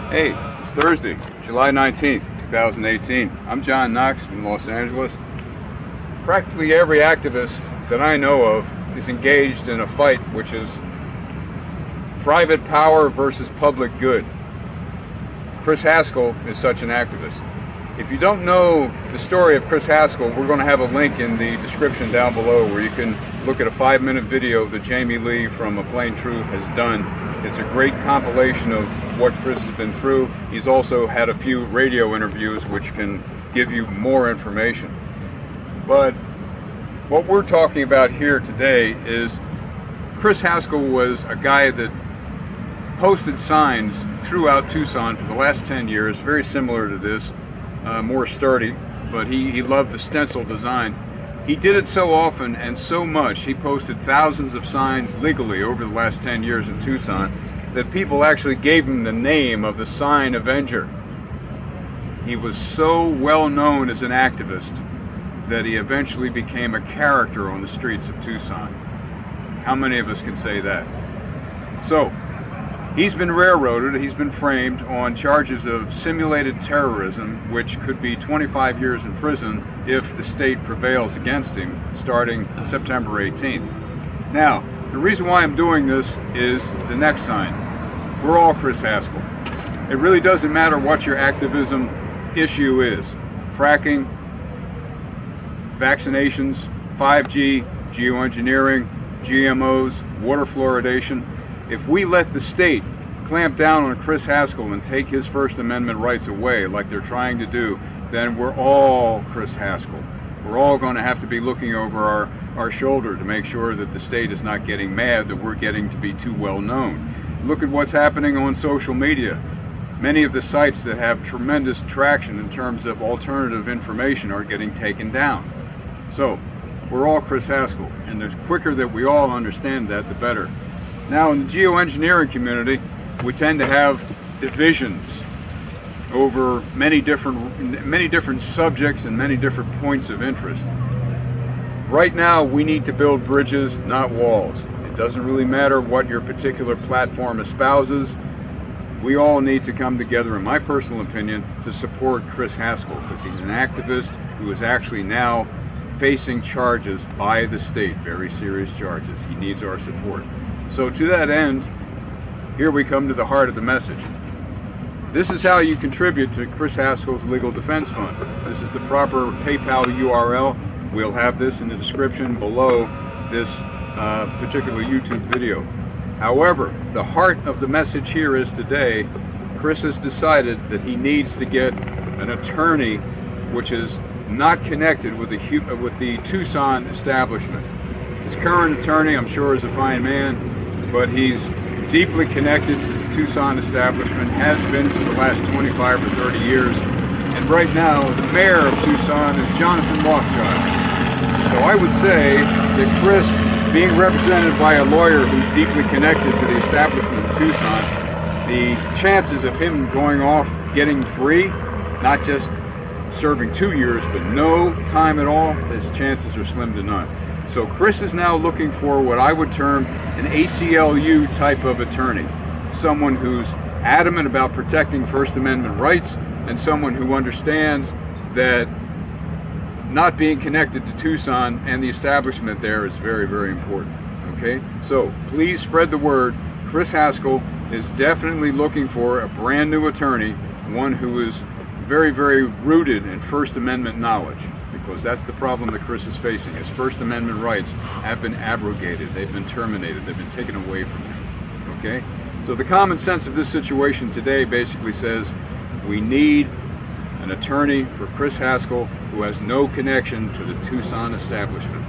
Hey, it's Thursday, July 19th, 2018. I'm John Knox from Los Angeles. Practically every activist that I know of is engaged in a fight which is private power versus public good. Chris Haskell is such an activist. If you don't know the story of Chris Haskell, we're going to have a link in the description down below where you can look at a 5-minute video that Jamie Lee from aplanetruth has done. It's a great compilation of what Chris has been through. He's also had a few radio interviews which can give you more information. But what we're talking about here today is Chris Haskell was a guy that posted signs throughout Tucson for the last 10 years, very similar to this, more sturdy, but he loved the stencil design. He did it so often and so much, he posted thousands of signs legally over the last 10 years in Tucson, that people actually gave him the name of the Sign Avenger. He was so well known as an activist that he eventually became a character on the streets of Tucson. How many of us can say that? So, he's been railroaded, he's been framed on charges of simulated terrorism, which could be 25 years in prison if the state prevails against him, starting September 18th. Now, the reason why I'm doing this is the next sign. We're all Chris Haskell. It really doesn't matter what your activism issue is. Fracking, vaccinations, 5G, geoengineering, GMOs, water fluoridation. If we let the state clamp down on Chris Haskell and take his First Amendment rights away like they're trying to do, then we're all Chris Haskell. We're all going to have to be looking over our shoulder to make sure that the state is not getting mad that we're getting to be too well known. Look at what's happening on social media. Many of the sites that have tremendous traction in terms of alternative information are getting taken down. So, we're all Chris Haskell, and the quicker that we all understand that, the better. Now, in the geoengineering community, we tend to have divisions over many different subjects and many different points of interest. Right now, we need to build bridges, not walls. It doesn't really matter what your particular platform espouses. We all need to come together, in my personal opinion, to support Chris Haskell, because he's an activist who is actually now facing charges by the state, very serious charges. He needs our support. So to that end, here we come to the heart of the message. This is how you contribute to Chris Haskell's Legal Defense Fund. This is the proper PayPal URL. We'll have this in the description below this particular YouTube video. However, the heart of the message here is today, Chris has decided that he needs to get an attorney which is not connected with the Tucson establishment. His current attorney, I'm sure, is a fine man, but he's deeply connected to the Tucson establishment, has been for the last 25 or 30 years, and right now the mayor of Tucson is Jonathan Rothschild. So I would say that Chris, being represented by a lawyer who's deeply connected to the establishment of Tucson, the chances of him going off getting free, not just serving 2 years, but no time at all, his chances are slim to none. So Chris is now looking for what I would term an ACLU type of attorney. Someone who's adamant about protecting First Amendment rights, and someone who understands that not being connected to Tucson and the establishment there is very, very important. Okay? So please spread the word. Chris Haskell is definitely looking for a brand new attorney, one who is very, very rooted in First Amendment knowledge, because that's the problem that Chris is facing. His First Amendment rights have been abrogated, they've been terminated, they've been taken away from him. Okay? So the common sense of this situation today basically says we need an attorney for Chris Haskell who has no connection to the Tucson establishment.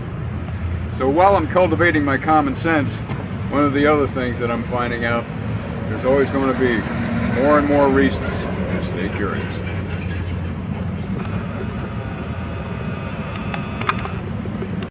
So while I'm cultivating my common sense, one of the other things that I'm finding out, there's always going to be more and more reasons to stay curious.